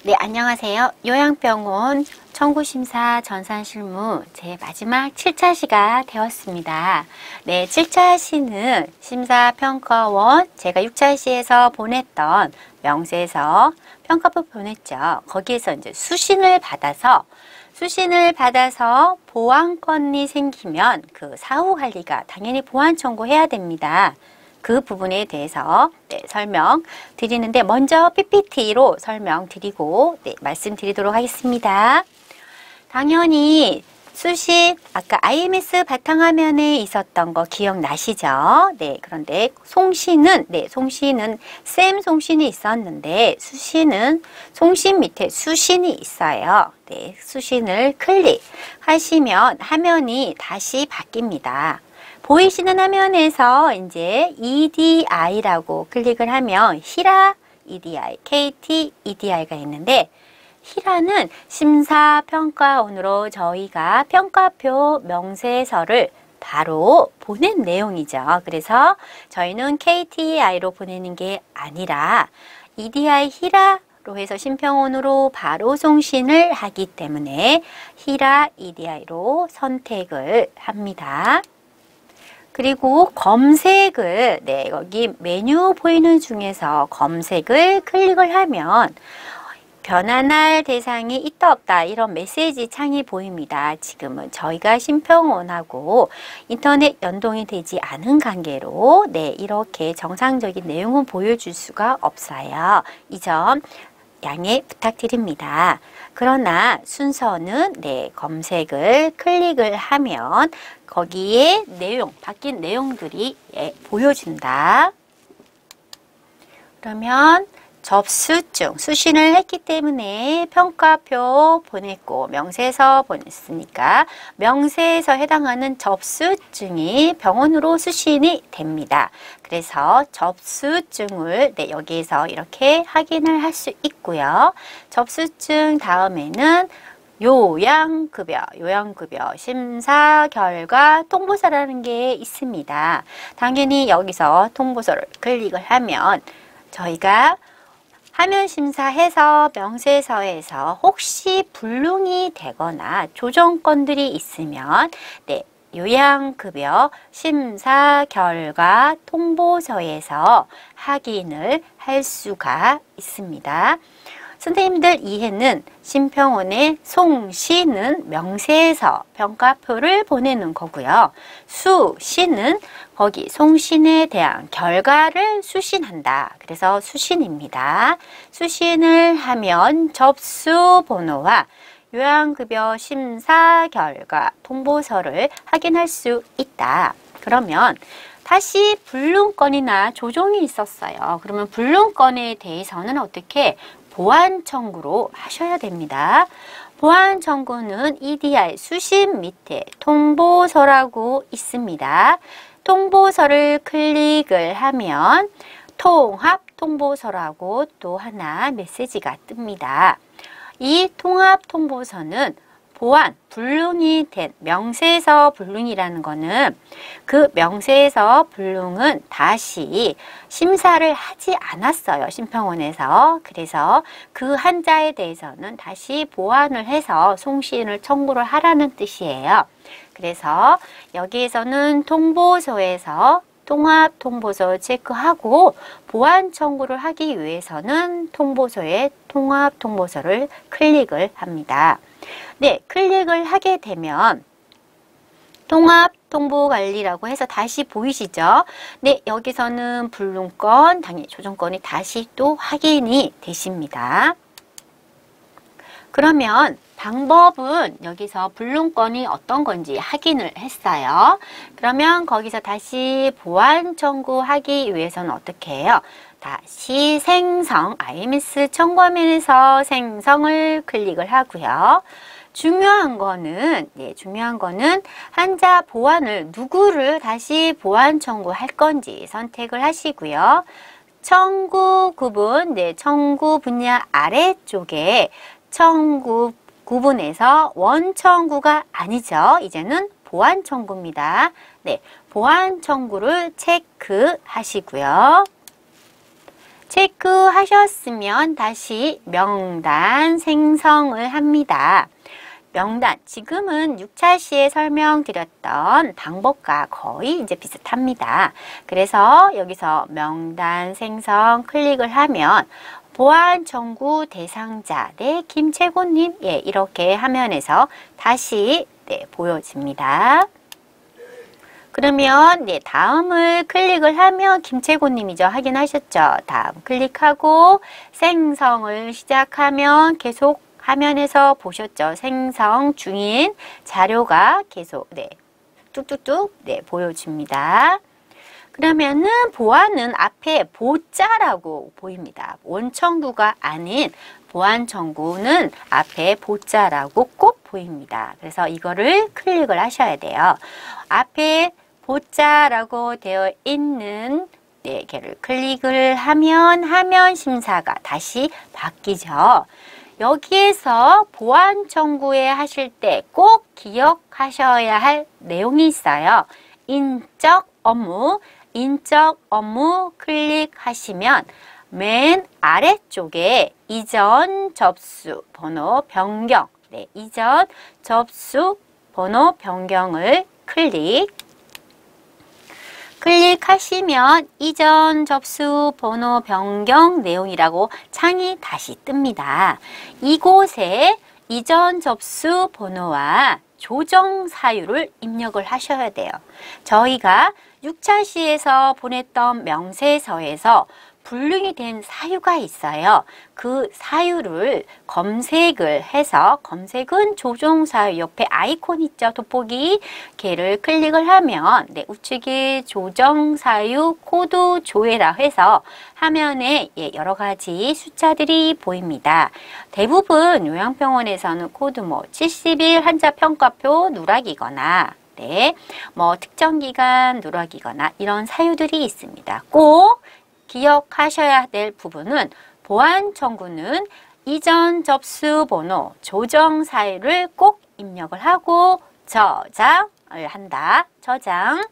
네, 안녕하세요. 요양병원 청구심사 전산실무 제 마지막 7차 시가 되었습니다. 네, 7차 시는 심사평가원 제가 6차 시에서 보냈던 명세서 평가표 보냈죠. 거기에서 이제 수신을 받아서 보완건이 생기면 그 사후 관리가 당연히 보완 청구해야 됩니다. 그 부분에 대해서 설명드리는데 먼저 PPT로 설명드리고 말씀드리도록 하겠습니다. 당연히 수신 아까 IMS 바탕화면에 있었던 거 기억나시죠? 네, 그런데 송신은 쌤 송신이 있었는데 수신은 송신 밑에 수신이 있어요. 네, 수신을 클릭하시면 화면이 다시 바뀝니다. 보이시는 화면에서 이제 EDI라고 클릭을 하면 히라 EDI, KT EDI가 있는데 히라는 심사평가원으로 저희가 평가표 명세서를 바로 보낸 내용이죠. 그래서 저희는 KTI로 보내는 게 아니라 EDI 히라로 해서 심평원으로 바로 송신을 하기 때문에 히라 EDI로 선택을 합니다. 그리고 검색을 여기 메뉴 보이는 중에서 검색을 클릭을 하면 변환할 대상이 있다 없다 이런 메시지 창이 보입니다. 지금은 저희가 심평원하고 인터넷 연동이 되지 않은 관계로 이렇게 정상적인 내용은 보여줄 수가 없어요. 이 점 양해 부탁드립니다. 그러나 순서는 검색을 클릭을 하면 거기에 바뀐 내용들이 보여준다. 그러면 접수증, 수신을 했기 때문에 평가표 보냈고 명세서 보냈으니까 명세서 해당하는 접수증이 병원으로 수신이 됩니다. 그래서 접수증을 여기에서 이렇게 확인을 할 수 있고요. 접수증 다음에는 요양급여 심사 결과 통보서라는 게 있습니다. 당연히 여기서 통보서를 클릭을 하면 저희가 화면 심사해서 명세서에서 혹시 불능이 되거나 조정건들이 있으면 요양급여 심사 결과 통보서에서 확인을 할 수가 있습니다. 선생님들 이해는 심평원의 송시는 명세서 평가표를 보내는 거고요. 수신은 거기 송신에 대한 결과를 수신한다. 그래서 수신입니다. 수신을 하면 접수 번호와 요양급여 심사 결과 통보서를 확인할 수 있다. 그러면 다시 불능건이나 조정이 있었어요. 그러면 불능건에 대해서는 어떻게 보완 청구로 하셔야 됩니다. 보완 청구는 EDI 수신 밑에 통보서라고 있습니다. 통보서를 클릭을 하면 통합 통보서라고 또 하나 메시지가 뜹니다. 이 통합 통보서는 보완, 불능이 된 명세서 불능이라는 거는 그 명세서 불능은 다시 심사를 하지 않았어요. 심평원에서. 그래서 그 한자에 대해서는 다시 보완을 해서 송신을 청구를 하라는 뜻이에요. 그래서 여기에서는 통보서에서 통합 통보서 체크하고 보완 청구를 하기 위해서는 통보서에 통합 통보서를 클릭을 합니다. 클릭을 하게 되면 통합 통보 관리라고 해서 다시 보이시죠? 여기서는 불능건, 당연히 조정건이 다시 또 확인이 되십니다. 그러면 방법은 여기서 불능건이 어떤 건지 확인을 했어요. 그러면 거기서 다시 보완 청구하기 위해서는 어떻게 해요? 다시 생성, IMS 청구화면에서 생성을 클릭을 하고요. 중요한 거는 환자 보완을 누구를 다시 보완 청구할 건지 선택을 하시고요. 청구 구분, 청구 분야 아래쪽에 청구 구분에서 원 청구가 아니죠. 이제는 보완 청구입니다. 보완 청구를 체크하시고요. 체크하셨으면 다시 명단 생성을 합니다. 명단, 지금은 6차 시에 설명드렸던 방법과 거의 이제 비슷합니다. 그래서 여기서 명단 생성 클릭을 하면 보안 청구 대상자, 네, 김채곤님, 예, 이렇게 화면에서 다시 네, 보여집니다. 그러면 네, 다음을 클릭을 하면 김채곤님이죠. 확인하셨죠? 다음 클릭하고 생성을 시작하면 계속 화면에서 보셨죠? 생성 중인 자료가 계속 네, 뚝뚝뚝 네, 보여집니다. 그러면은 보안은 앞에 보자라고 보입니다. 원청구가 아닌 보안 청구는 앞에 보자라고 꼭 보입니다. 그래서 이거를 클릭을 하셔야 돼요. 앞에 보자라고 되어 있는 네 개를 클릭을 하면 화면 심사가 다시 바뀌죠. 여기에서 보안 청구에 하실 때 꼭 기억하셔야 할 내용이 있어요. 인적 업무 클릭하시면 맨 아래쪽에 이전 접수 번호 변경, 네, 이전 접수 번호 변경을 클릭하시면 이전 접수 번호 변경 내용이라고 창이 다시 뜹니다. 이곳에 이전 접수 번호와 조정 사유를 입력을 하셔야 돼요. 저희가 6차 시에서 보냈던 명세서에서 불능이 된 사유가 있어요. 그 사유를 검색을 해서 검색은 조정 사유 옆에 아이콘 있죠. 돋보기 걔를 클릭을 하면 네, 우측에 조정 사유 코드 조회라 해서 화면에 예, 여러 가지 숫자들이 보입니다. 대부분 요양병원에서는 코드 70일 환자 평가표 누락이거나 네, 특정 기간 누락이거나 이런 사유들이 있습니다. 꼭 기억하셔야 될 부분은 보안 청구는 이전 접수 번호, 조정 사유를 꼭 입력을 하고 저장을 한다. 저장.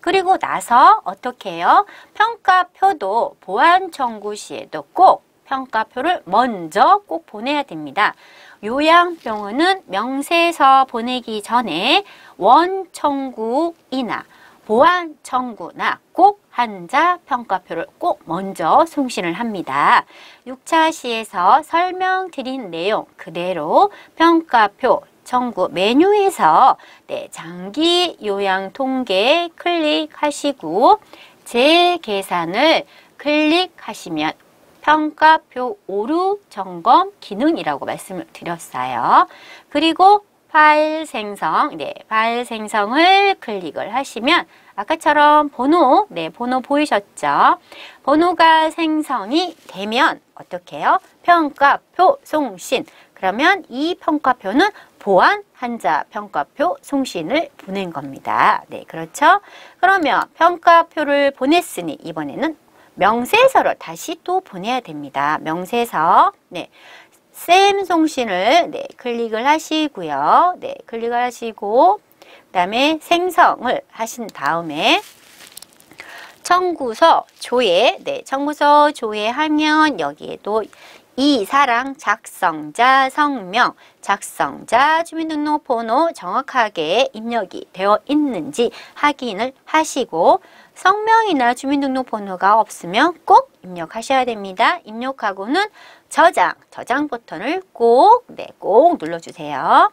그리고 나서 어떻게 해요? 평가표도 보안 청구 시에도 꼭 평가표를 먼저 꼭 보내야 됩니다. 요양병원은 명세서 보내기 전에 원 청구이나 보안 청구나 꼭 환자 평가표를 꼭 먼저 송신을 합니다. 6차 시에서 설명드린 내용 그대로 평가표 청구 메뉴에서 네, 장기 요양 통계 클릭하시고 재계산을 클릭하시면 평가표 오류 점검 기능이라고 말씀을 드렸어요. 그리고 파일 생성, 네, 파일 생성을 클릭을 하시면 아까처럼 번호, 네, 번호 보이셨죠? 번호가 생성이 되면 어떻게 해요? 평가표 송신. 그러면 이 평가표는 보안 환자 평가표 송신을 보낸 겁니다. 네, 그렇죠? 그러면 평가표를 보냈으니 이번에는 명세서를 다시 또 보내야 됩니다. 명세서, 네. 쌤 송신을 네, 클릭을 하시고요. 네, 클릭을 하시고 그다음에 생성을 하신 다음에 청구서 조회, 네, 청구서 조회하면 여기에도 이 사랑 작성자 성명, 작성자 주민등록번호 정확하게 입력이 되어 있는지 확인을 하시고 성명이나 주민등록번호가 없으면 꼭 입력하셔야 됩니다. 입력하고는 저장 버튼을 꼭 눌러주세요.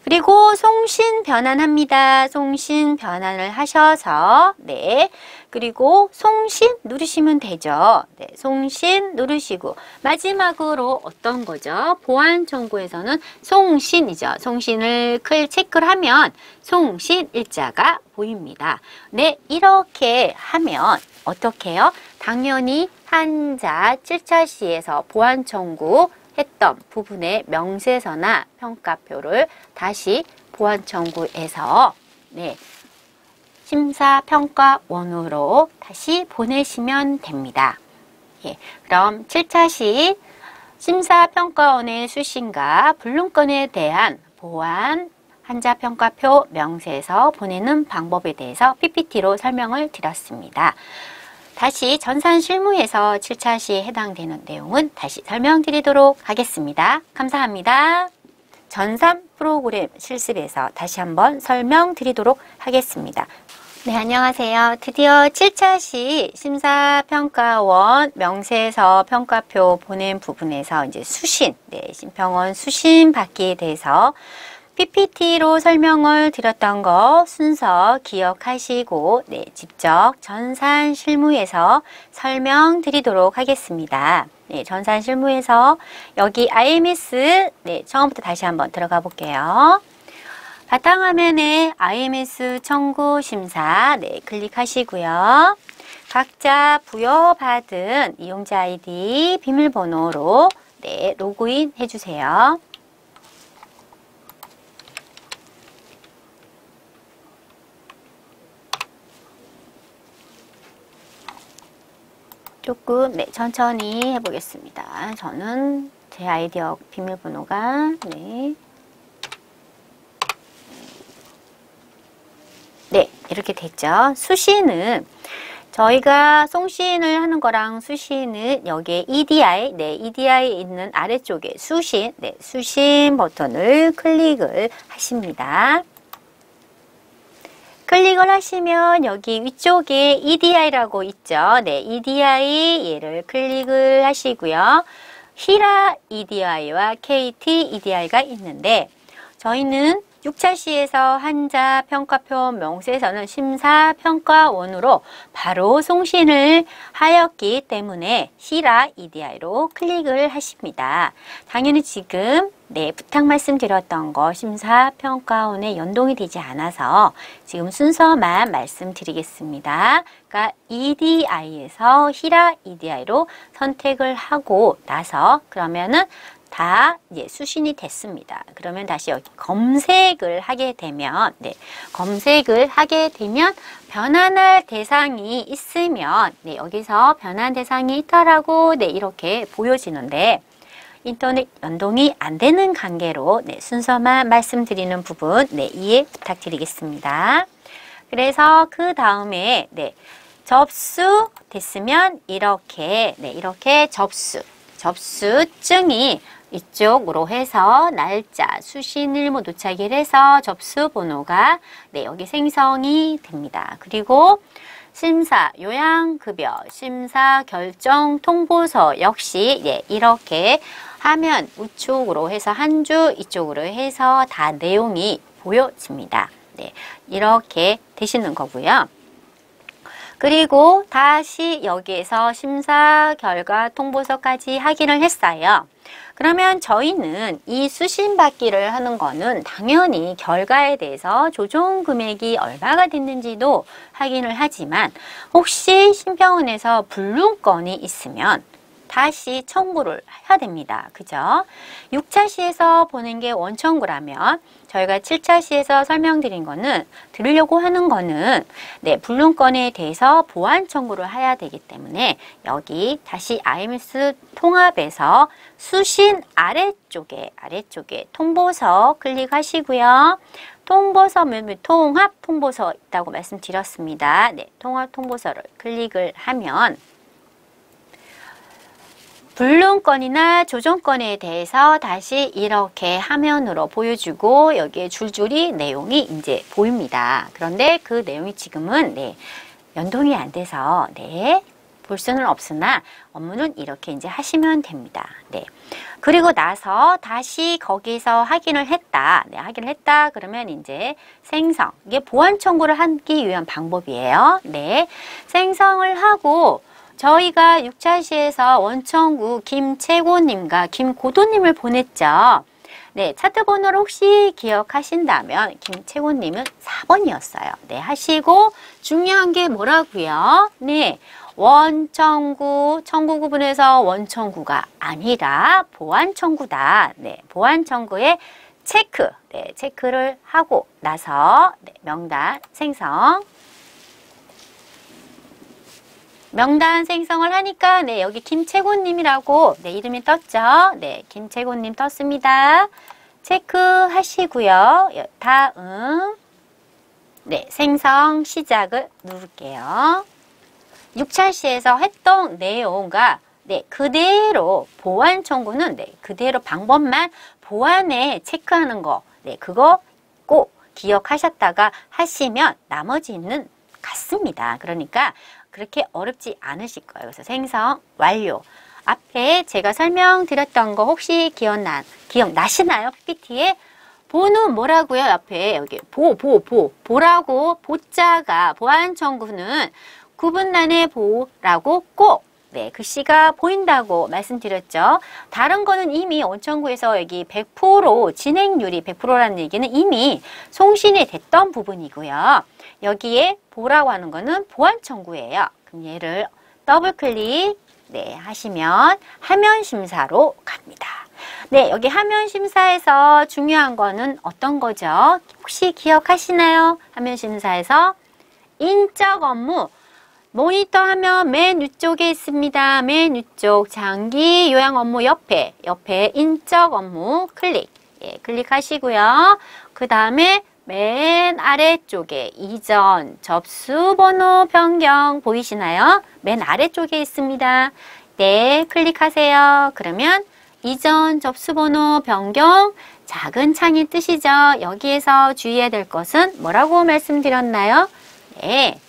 그리고 송신 변환합니다. 송신 변환을 하셔서 네, 그리고 송신 누르시면 되죠. 네, 송신 누르시고 마지막으로 어떤 거죠? 보안 청구에서는 송신이죠. 송신을 체크를 하면 송신 일자가 보입니다. 네, 이렇게 하면 어떻게 해요? 당연히 환자 7차 시에서 보안 청구 했던 부분의 명세서나 평가표를 다시 보안 청구에서 네, 심사평가원으로 다시 보내시면 됩니다. 예, 그럼 7차 시 심사평가원의 수신과 불능권에 대한 보안 환자평가표 명세서 보내는 방법에 대해서 PPT로 설명을 드렸습니다. 다시 전산 실무에서 7차 시에 해당되는 내용은 다시 설명드리도록 하겠습니다. 감사합니다. 전산 프로그램 실습에서 다시 한번 설명드리도록 하겠습니다. 네, 안녕하세요. 드디어 7차 시 심사평가원 명세서 평가표 보낸 부분에서 이제 수신, 심평원 수신 받기에 대해서 PPT로 설명을 드렸던 거 순서 기억하시고 직접 전산 실무에서 설명드리도록 하겠습니다. 전산 실무에서 여기 IMS 처음부터 다시 한번 들어가 볼게요. 바탕화면에 IMS 청구 심사 클릭하시고요. 각자 부여받은 이용자 아이디 비밀번호로 로그인 해주세요. 조금 천천히 해보겠습니다. 저는 제 아이디어 비밀번호가 이렇게 됐죠. 수신은 저희가 송신을 하는 거랑 수신은 여기에 EDI, EDI에 있는 아래쪽에 수신, 수신 버튼을 클릭을 하십니다. 클릭을 하시면 여기 위쪽에 EDI라고 있죠. EDI 얘를 클릭을 하시고요. 히라 EDI와 KT EDI가 있는데 저희는 6차 시에서 한자 평가표 명세서는 심사평가원으로 바로 송신을 하였기 때문에 히라 EDI로 클릭을 하십니다. 당연히 지금 부탁 말씀드렸던 거 심사평가원에 연동이 되지 않아서 지금 순서만 말씀드리겠습니다. 그러니까 EDI에서 히라 EDI로 선택을 하고 나서 그러면은 다 이제 수신이 됐습니다. 그러면 다시 여기 검색을 하게 되면 검색을 하게 되면 변환할 대상이 있으면 여기서 변환 대상이 있다라고 이렇게 보여지는데 인터넷 연동이 안 되는 관계로 순서만 말씀드리는 부분 이해 부탁드리겠습니다. 그래서 그 다음에 접수 됐으면 이렇게 이렇게 접수증이 이쪽으로 해서 날짜, 수신일모 도착을 해서 접수 번호가 여기 생성이 됩니다. 그리고 심사, 요양급여, 심사 결정 통보서 역시 이렇게 화면 우측으로 해서 한 줄 이쪽으로 해서 다 내용이 보여집니다. 이렇게 되시는 거고요. 그리고 다시 여기에서 심사 결과 통보서까지 확인을 했어요. 그러면 저희는 이 수신 받기를 하는 거는 당연히 결과에 대해서 조정 금액이 얼마가 됐는지도 확인을 하지만 혹시 심평원에서 불lun건이 있으면 다시 청구를 해야 됩니다. 그죠? 6차 시에서 보는 게 원청구라면 저희가 7차 시에서 설명드린 거는 들으려고 하는 거는 불lun건에 대해서 보완 청구를 해야 되기 때문에 여기 다시 IMS 통합에서 수신 아래쪽에 통보서 클릭하시고요. 통보서 통합 통보서 있다고 말씀드렸습니다. 통합 통보서를 클릭을 하면 불lun건이나 조정건에 대해서 다시 이렇게 화면으로 보여주고 여기에 줄줄이 내용이 이제 보입니다. 그런데 그 내용이 지금은 연동이 안 돼서 볼 수는 없으나 업무는 이렇게 이제 하시면 됩니다. 그리고 나서 다시 거기서 확인을 했다. 확인을 했다. 그러면 이제 생성. 이게 보완 청구를 하기 위한 방법이에요. 생성을 하고 저희가 6차 시에서 원청구 김채고님과 김고도님을 보냈죠. 차트 번호를 혹시 기억하신다면 김채고님은 4번이었어요. 하시고 중요한 게 뭐라고요? 원청구, 청구 구분에서 원청구가 아니라 보완 청구다. 보완 청구에 체크, 체크를 하고 나서 명단 생성. 명단 생성을 하니까 여기 김채곤님이라고 이름이 떴죠. 김채곤님 떴습니다. 체크하시고요. 다음 생성 시작을 누를게요. 6차 시에서 했던 내용과 네, 그대로 보완 청구는 네, 그대로 방법만 보완해 체크하는 거. 네, 그거 꼭 기억하셨다가 하시면 나머지는 같습니다. 그러니까 그렇게 어렵지 않으실 거예요. 그래서 생성 완료. 앞에 제가 설명드렸던 거 혹시 기억나시나요? PPT에 보는 뭐라고요? 옆에 여기 보라고 보자가 보완 청구는 구분란의 보라고 꼭 네, 글씨가 보인다고 말씀드렸죠. 다른 거는 이미 원청구에서 여기 100% 진행률이 100%라는 얘기는 이미 송신이 됐던 부분이고요. 여기에 보라고 하는 거는 보완 청구예요. 그럼 얘를 더블 클릭 네, 하시면 화면 심사로 갑니다. 네, 여기 화면 심사에서 중요한 거는 어떤 거죠? 혹시 기억하시나요? 화면 심사에서 인적 업무 모니터 화면 맨 위쪽에 있습니다. 맨 위쪽 장기 요양 업무 옆에 인적 업무 클릭. 예, 클릭하시고요. 그 다음에 맨 아래쪽에 이전 접수 번호 변경 보이시나요? 맨 아래쪽에 있습니다. 네, 클릭하세요. 그러면 이전 접수 번호 변경 작은 창이 뜨시죠? 여기에서 주의해야 될 것은 뭐라고 말씀드렸나요? 네.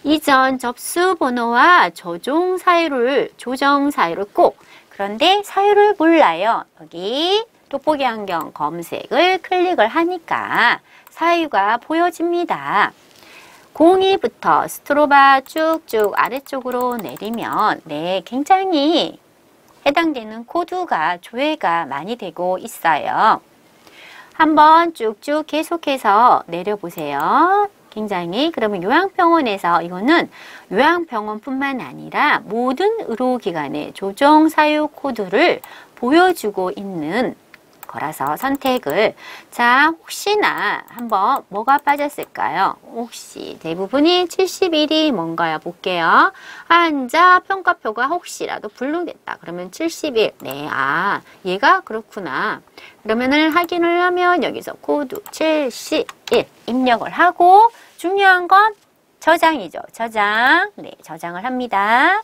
이전 접수 번호와 조정 사유를 꼭 그런데 사유를 몰라요. 여기 돋보기 환경 검색을 클릭을 하니까 사유가 보여집니다. 02부터 스트로바 쭉쭉 아래쪽으로 내리면 네, 굉장히 해당되는 코드가 조회가 많이 되고 있어요. 한번 쭉쭉 계속해서 내려보세요. 굉장히 그러면 요양병원에서 이거는 요양병원뿐만 아니라 모든 의료기관의 조정 사유 코드를 보여주고 있는 거라서 선택을 자 혹시나 한번 뭐가 빠졌을까요? 혹시 대부분이 71이 뭔가요? 볼게요. 환자 평가표가 혹시라도 불능됐다. 그러면 71. 네, 아 얘가 그렇구나. 그러면은 확인을 하면 여기서 코드 71 입력을 하고 중요한 건 저장이죠. 저장. 네, 저장을 합니다.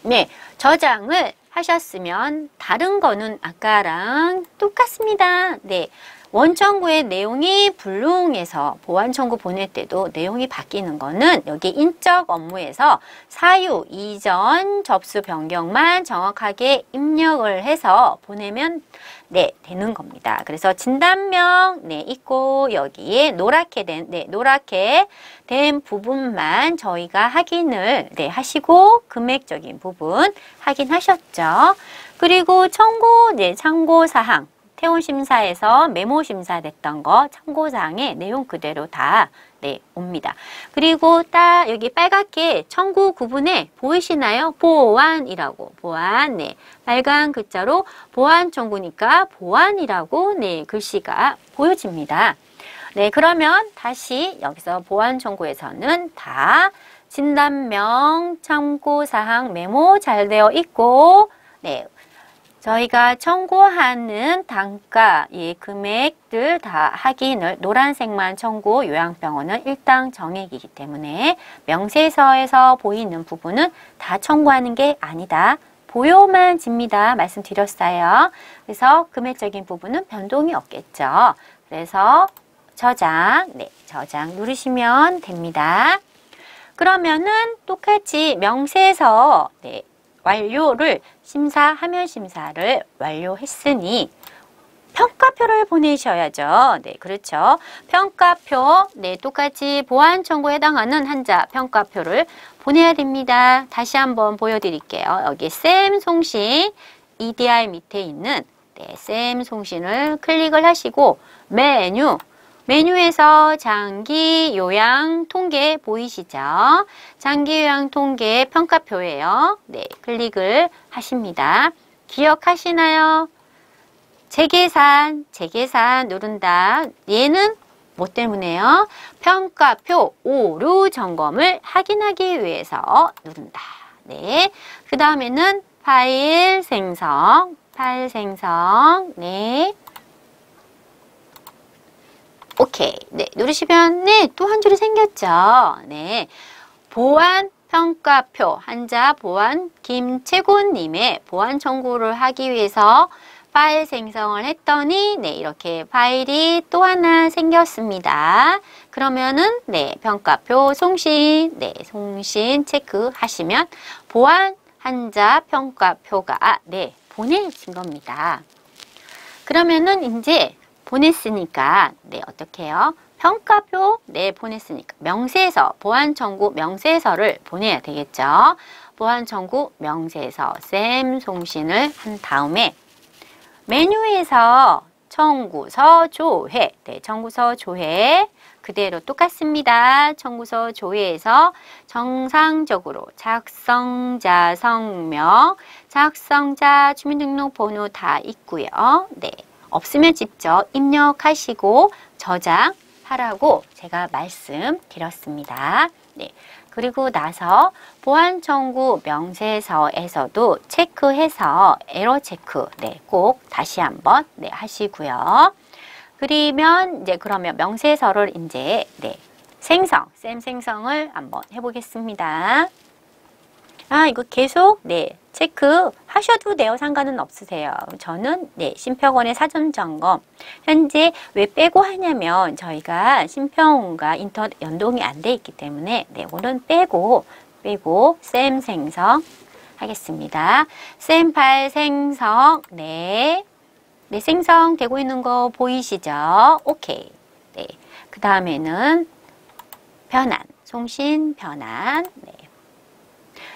네, 저장을 하셨으면 다른 거는 아까랑 똑같습니다. 네, 원청구의 내용이 불능해서 보완청구 보낼 때도 내용이 바뀌는 거는 여기 인적 업무에서 사유 이전 접수 변경만 정확하게 입력을 해서 보내면 네, 되는 겁니다. 그래서 진단명 네, 있고 여기에 노랗게 된 부분만 저희가 확인을 네, 하시고 금액적인 부분 확인하셨죠. 그리고 청구 네, 참고사항 태원심사에서 메모 심사됐던 거 참고사항에 내용 그대로 다 네, 옵니다. 그리고 딱 여기 빨갛게 청구 구분에 보이시나요? 보완이라고 보완 네, 빨간 글자로 보완 청구니까 보완이라고 네, 글씨가 보여집니다. 네, 그러면 다시 여기서 보완 청구에서는 다 진단명, 참고사항 메모 잘 되어 있고 네, 저희가 청구하는 단가, 예, 금액들 다 확인을 노란색만 청구 요양병원은 일당 정액이기 때문에 명세서에서 보이는 부분은 다 청구하는 게 아니다. 보여만 집니다. 말씀드렸어요. 그래서 금액적인 부분은 변동이 없겠죠. 그래서 저장, 네, 저장 누르시면 됩니다. 그러면은 똑같이 명세서, 네, 완료를 화면 심사를 완료했으니 평가표를 보내셔야죠. 네, 그렇죠. 평가표, 네, 똑같이 보완 청구에 해당하는 환자 평가표를 보내야 됩니다. 다시 한번 보여드릴게요. 여기 쌤 송신 EDR 밑에 있는 네, 쌤 송신을 클릭을 하시고 메뉴에서 장기 요양 통계 보이시죠? 장기 요양 통계 평가표예요. 네, 클릭을 하십니다. 기억하시나요? 재계산 누른다. 얘는 뭐 때문에요? 평가표 오류 점검을 확인하기 위해서 누른다. 네, 그 다음에는 파일 생성, 네. 오케이. 네, 누르시면 네, 또 한 줄이 생겼죠. 네. 보안 평가표 한자 보안 김채곤님의 보안 청구를 하기 위해서 파일 생성을 했더니 네, 이렇게 파일이 또 하나 생겼습니다. 그러면은 네, 평가표 송신 네, 송신 체크하시면 보안 한자 평가표가 네, 보내진 겁니다. 그러면은 이제 보냈으니까 네, 어떻게 해요? 평가표 네, 보냈으니까 명세서 보안 청구 명세서를 보내야 되겠죠. 보안 청구 명세서 쌤 송신을 한 다음에 메뉴에서 청구서 조회 네, 청구서 조회 그대로 똑같습니다. 청구서 조회에서 정상적으로 작성자 성명, 작성자 주민등록번호 다 있고요. 네, 없으면 직접 입력하시고 저장하라고 제가 말씀드렸습니다. 네, 그리고 나서 보안 청구 명세서에서도 체크해서 에러 체크 네, 꼭 다시 한번 네, 하시고요. 그러면 이제 그러면 명세서를 이제 네, 쌤 생성을 한번 해보겠습니다. 아, 이거 계속 네, 체크 하셔도 돼요. 상관은 없으세요. 저는 네, 심평원의 사전 점검 현재 왜 빼고 하냐면 저희가 심평원과 인터넷 연동이 안 돼 있기 때문에 네, 오늘은 빼고 쌤 생성 하겠습니다. 쌤 파일 생성 네. 네, 생성되고 있는 거 보이시죠? 오케이. 네. 그 다음에는 변환, 송신 변환. 네.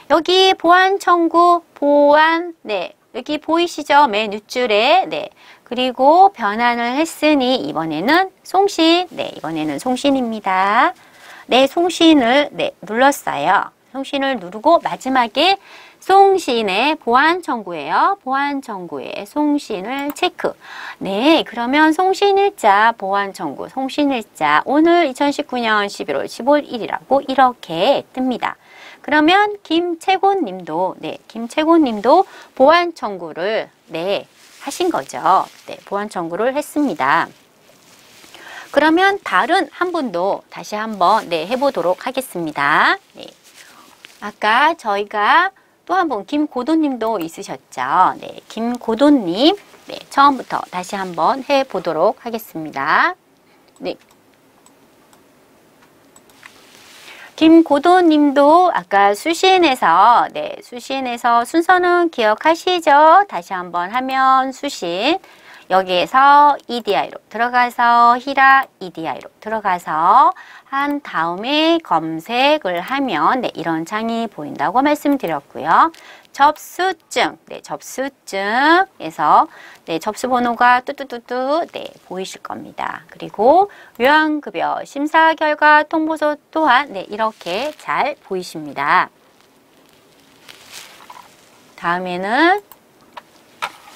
여기 보안 청구, 보안, 네. 여기 보이시죠? 맨 윗줄에. 네. 그리고 변환을 했으니 이번에는 송신. 네. 이번에는 송신입니다. 네. 송신을, 네. 눌렀어요. 송신을 누르고 마지막에 송신의 보안 청구예요. 보안 청구의 송신을 체크. 네, 그러면 송신일자 보안 청구, 송신일자 오늘 2019년 11월 15일이라고 이렇게 뜹니다. 그러면 김채곤 님도 네, 김채곤 님도 보안 청구를 네, 하신 거죠. 네, 보안 청구를 했습니다. 그러면 다른 한 분도 다시 한번 네, 해보도록 하겠습니다. 네. 아까 저희가 또 한 분 김고도님도 있으셨죠. 네, 김고도님 네, 처음부터 다시 한번 해보도록 하겠습니다. 네, 김고도님도 아까 수신에서 네, 수신에서 순서는 기억하시죠? 다시 한번 하면 수신 여기에서 EDI로 들어가서 히라 EDI로 들어가서 한 다음에 검색을 하면 네, 이런 창이 보인다고 말씀드렸고요. 접수증, 네, 접수증에서 네, 접수번호가 뚜뚜뚜뚜 네, 보이실 겁니다. 그리고 요양급여 심사 결과 통보서 또한 네, 이렇게 잘 보이십니다. 다음에는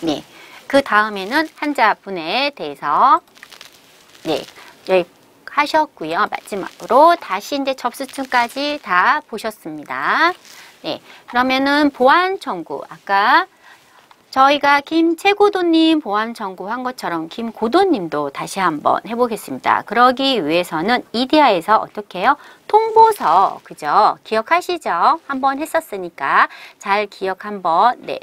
네. 그 다음에는 한자분에 대해서 네, 여기 하셨고요. 마지막으로 다시 이제 접수증까지 다 보셨습니다. 네, 그러면은 보안 청구 아까 저희가 김채고도님 보안 청구한 것처럼 김고도님도 다시 한번 해보겠습니다. 그러기 위해서는 EDI에서 어떻게 해요? 통보서, 그죠? 기억하시죠? 한번 했었으니까 잘 기억 한번, 네,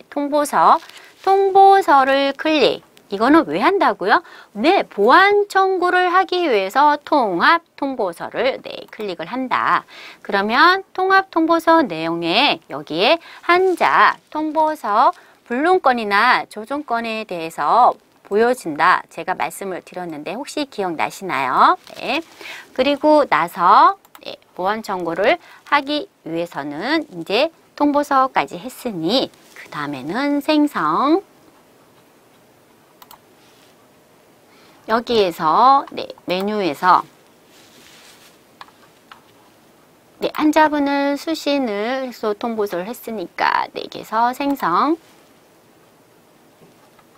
통보서를 클릭. 이거는 왜 한다고요? 네, 보안 청구를 하기 위해서 통합 통보서를 네, 클릭을 한다. 그러면 통합 통보서 내용에 여기에 한자 통보서 불륜건이나 조정건에 대해서 보여진다. 제가 말씀을 드렸는데 혹시 기억나시나요? 네. 그리고 나서 네, 보안 청구를 하기 위해서는 이제 통보서까지 했으니 그 다음에는 생성 여기에서 네, 메뉴에서 네, 한자분을 수신을 해서 통보서를 했으니까 네 개에서 생성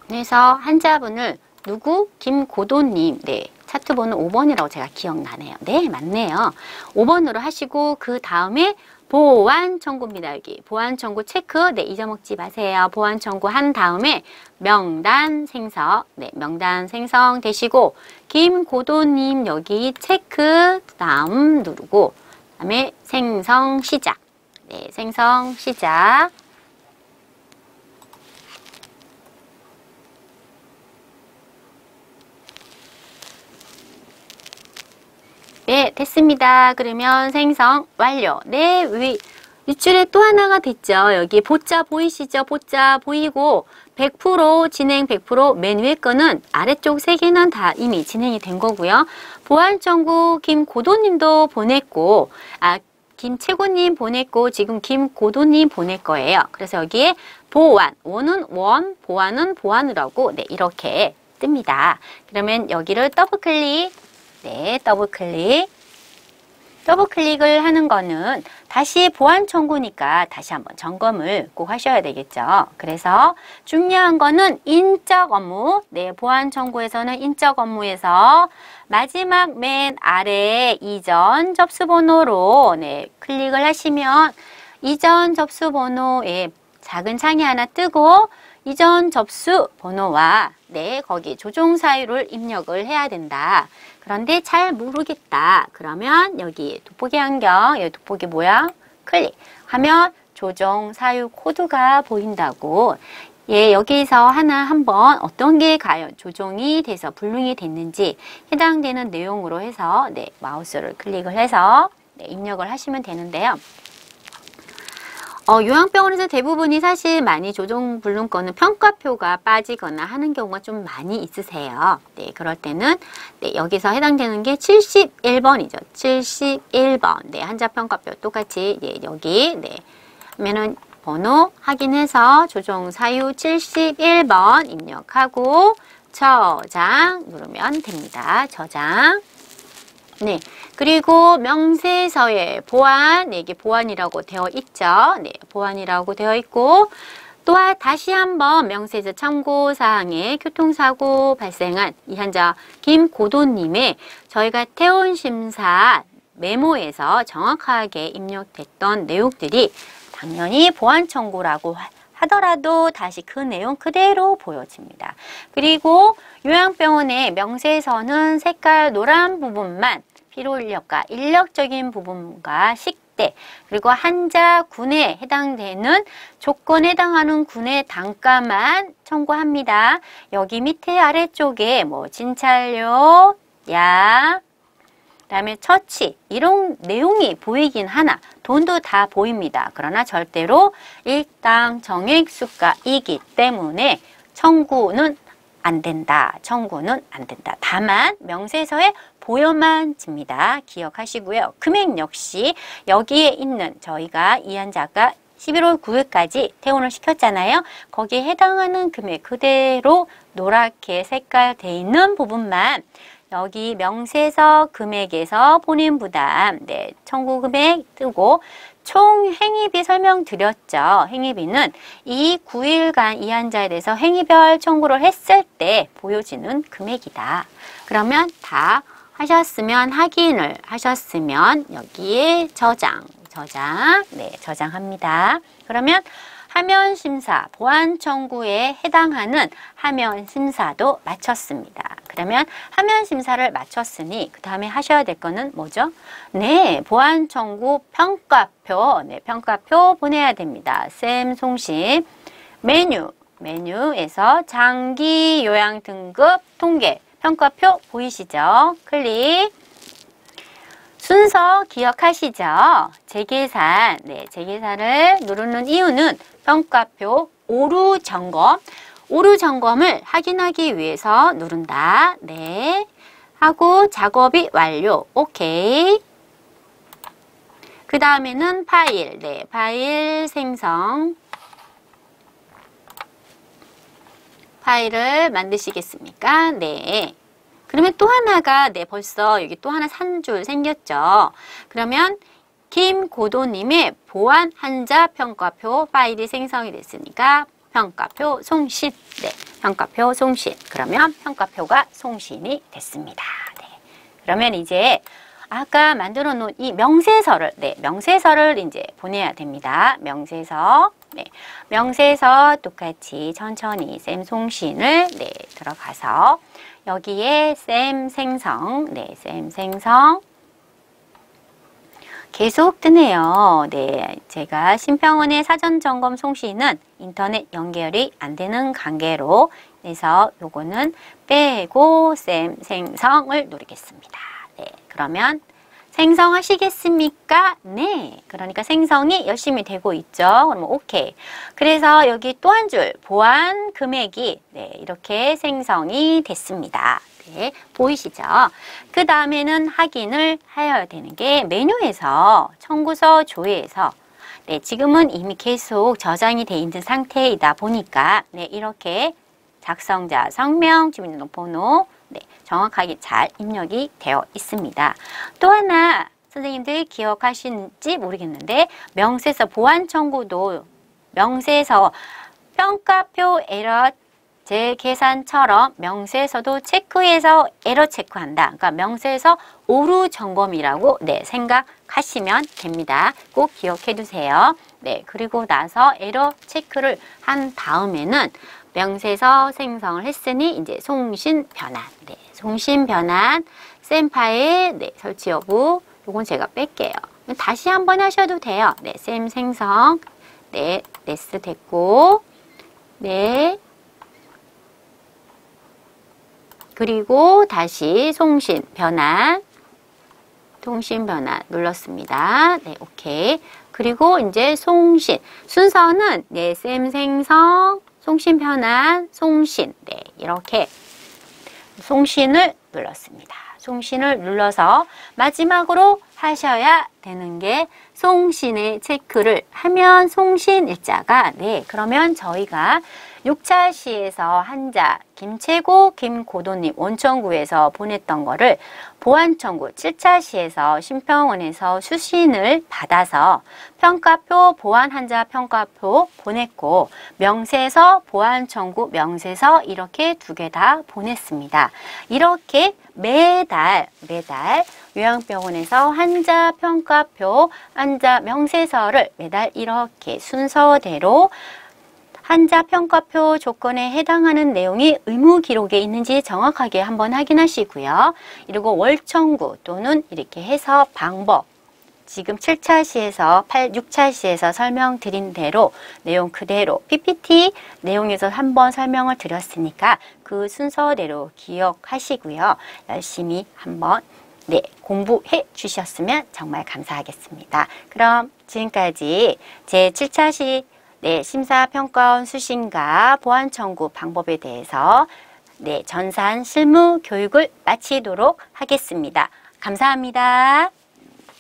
그래서 한자분을 누구? 김고도님 네, 차트 번호 5번이라고 제가 기억나네요. 네, 맞네요. 5번으로 하시고 그 다음에 보완 청구입니다. 여기 보완 청구 체크. 네, 잊어먹지 마세요. 보완 청구 한 다음에 명단 생성. 네, 명단 생성 되시고 김고도님 여기 체크 다음 누르고 그다음에 생성 시작. 네, 생성 시작. 네, 됐습니다. 그러면 생성 완료. 네, 윗줄에 또 하나가 됐죠. 여기 보자 보이시죠? 보자 보이고 100% 진행 100% 맨 위에 거는 아래쪽 3개는 다 이미 진행이 된 거고요. 보완 청구 김고도님도 보냈고 김채고님 보냈고 지금 김고도님 보낼 거예요. 그래서 여기에 보완, 원은 원, 보완은 보완이라고 네, 이렇게 뜹니다. 그러면 여기를 더블 클릭. 네, 더블 클릭. 더블 클릭을 하는 거는 다시 보완 청구니까 다시 한번 점검을 꼭 하셔야 되겠죠. 그래서 중요한 거는 인적 업무. 네, 보완 청구에서는 인적 업무에서 마지막 맨 아래 이전 접수 번호로 네, 클릭을 하시면 이전 접수 번호에 작은 창이 하나 뜨고 이전 접수 번호와 네, 거기 조종 사유를 입력을 해야 된다. 그런데 잘 모르겠다. 그러면 여기 돋보기 안경, 여기 돋보기 모양 클릭하면 조종 사유 코드가 보인다고. 예, 여기서 하나 한번 어떤 게 과연 조종이 돼서 불능이 됐는지 해당되는 내용으로 해서 네, 마우스를 클릭을 해서 네, 입력을 하시면 되는데요. 요양병원에서 대부분이 사실 많이 조종 불능 거는 평가표가 빠지거나 하는 경우가 좀 많이 있으세요. 네, 그럴 때는 네, 여기서 해당되는 게 71번이죠. 71번. 네, 한자 평가표 똑같이 네, 여기 네, 하면은 번호 확인해서 조종 사유 71번 입력하고 저장 누르면 됩니다. 저장. 네, 그리고 명세서에 보안, 네, 이게 보안이라고 되어 있죠. 네, 보안이라고 되어 있고 또 다시 한번 명세서 참고사항에 교통사고 발생한 이 환자 김고도님의 저희가 퇴원심사 메모에서 정확하게 입력됐던 내용들이 당연히 보안 청구라고 하더라도 다시 그 내용 그대로 보여집니다. 그리고 요양병원의 명세서는 색깔 노란 부분만 필요인력과 인력적인 부분과 식대 그리고 한자 군에 해당되는 조건에 해당하는 군의 단가만 청구합니다. 여기 밑에 아래쪽에 뭐 진찰료, 약, 그다음에 처치 이런 내용이 보이긴 하나 돈도 다 보입니다. 그러나 절대로 일당 정액 수가이기 때문에 청구는 안 된다. 청구는 안 된다. 다만 명세서에 보여만 집니다. 기억하시고요. 금액 역시 여기에 있는 저희가 이 환자가 11월 9일까지 퇴원을 시켰잖아요. 거기에 해당하는 금액 그대로 노랗게 색깔 돼 있는 부분만 여기 명세서 금액에서 본인 부담, 네, 청구 금액 뜨고 총 행위비 설명드렸죠. 행위비는 이 9일간 이 환자에 대해서 행위별 청구를 했을 때 보여지는 금액이다. 그러면 다 하셨으면 확인을 하셨으면 여기에 저장, 네, 저장합니다. 그러면 하면 심사, 보안 청구에 해당하는 하면 심사도 마쳤습니다. 그러면 하면 심사를 마쳤으니 그 다음에 하셔야 될 거는 뭐죠? 네, 보안 청구 평가표, 네, 평가표 보내야 됩니다. 쌤 송신 메뉴에서 장기 요양 등급 통계 평가표 보이시죠? 클릭. 순서 기억하시죠? 재계산, 네, 재계산을 누르는 이유는 평가표 오류 점검을 확인하기 위해서 누른다. 네, 하고 작업이 완료. 오케이. 그 다음에는 파일, 네, 파일 생성. 파일을 만드시겠습니까? 네. 그러면 또 하나가 네 벌써 여기 또 하나 산 줄 생겼죠. 그러면 김고도님의 보안 한자 평가표 파일이 생성이 됐으니까 평가표 송신. 네, 평가표 송신. 그러면 평가표가 송신이 됐습니다. 네. 그러면 이제 아까 만들어 놓은 이 명세서를, 네, 명세서를 이제 보내야 됩니다. 명세서. 네, 명세서 똑같이 천천히 쌤 송신을, 네, 들어가서 여기에 쌤 생성, 네, 쌤 생성. 계속 뜨네요. 네, 제가 신평원의 사전점검 송신은 인터넷 연결이 안 되는 관계로 해서 요거는 빼고 쌤 생성을 누르겠습니다. 네, 그러면 생성하시겠습니까? 네, 그러니까 생성이 열심히 되고 있죠. 그러면 오케이. 그래서 여기 또 한 줄 보안 금액이, 네, 이렇게 생성이 됐습니다. 네, 보이시죠? 그 다음에는 확인을 해야 되는 게 메뉴에서 청구서 조회에서, 네, 지금은 이미 계속 저장이 돼 있는 상태이다 보니까, 네, 이렇게 작성자 성명, 주민등록번호, 네, 정확하게 잘 입력이 되어 있습니다. 또 하나 선생님들 기억하시는지 모르겠는데 명세서 보안 청구도 명세서 평가표 에러 재계산처럼 명세서도 체크해서 에러 체크한다. 그러니까 명세서 오류 점검이라고, 네, 생각하시면 됩니다. 꼭 기억해 두세요. 네, 그리고 나서 에러 체크를 한 다음에는 명세서 생성을 했으니 이제 송신 변환, 네, 송신 변환, 쌤 파일, 네, 설치 여부, 요건 제가 뺄게요. 다시 한번 하셔도 돼요. 네, 쌤 생성, 네, 네스 됐고, 네, 그리고 다시 송신 변환, 통신 변환 눌렀습니다. 네, 오케이. 그리고 이제 송신 순서는, 네, 쌤 생성, 송신 변환, 송신, 네, 이렇게 송신을 눌렀습니다. 송신을 눌러서 마지막으로 하셔야 되는 게 송신의 체크를 하면 송신 일자가, 네, 그러면 저희가 6차 시에서 한자 김채고 김고도님 원청구에서 보냈던 거를 보안청구 7차 시에서 신평원에서 수신을 받아서 평가표 보안 한자 평가표 보냈고 명세서 보안청구 명세서 이렇게 두 개 다 보냈습니다. 이렇게 매달 요양병원에서 한자 평가표 한자 명세서를 매달 이렇게 순서대로 한자 평가표 조건에 해당하는 내용이 의무 기록에 있는지 정확하게 한번 확인하시고요. 그리고 월청구 또는 이렇게 해서 방법, 지금 7차 시에서 6차 시에서 설명드린 대로 내용 그대로 PPT 내용에서 한번 설명을 드렸으니까 그 순서대로 기억하시고요. 열심히 한번, 네, 공부해 주셨으면 정말 감사하겠습니다. 그럼 지금까지 제 7차 시, 네, 심사평가원 수신과 보안청구 방법에 대해서, 네, 전산 실무 교육을 마치도록 하겠습니다. 감사합니다.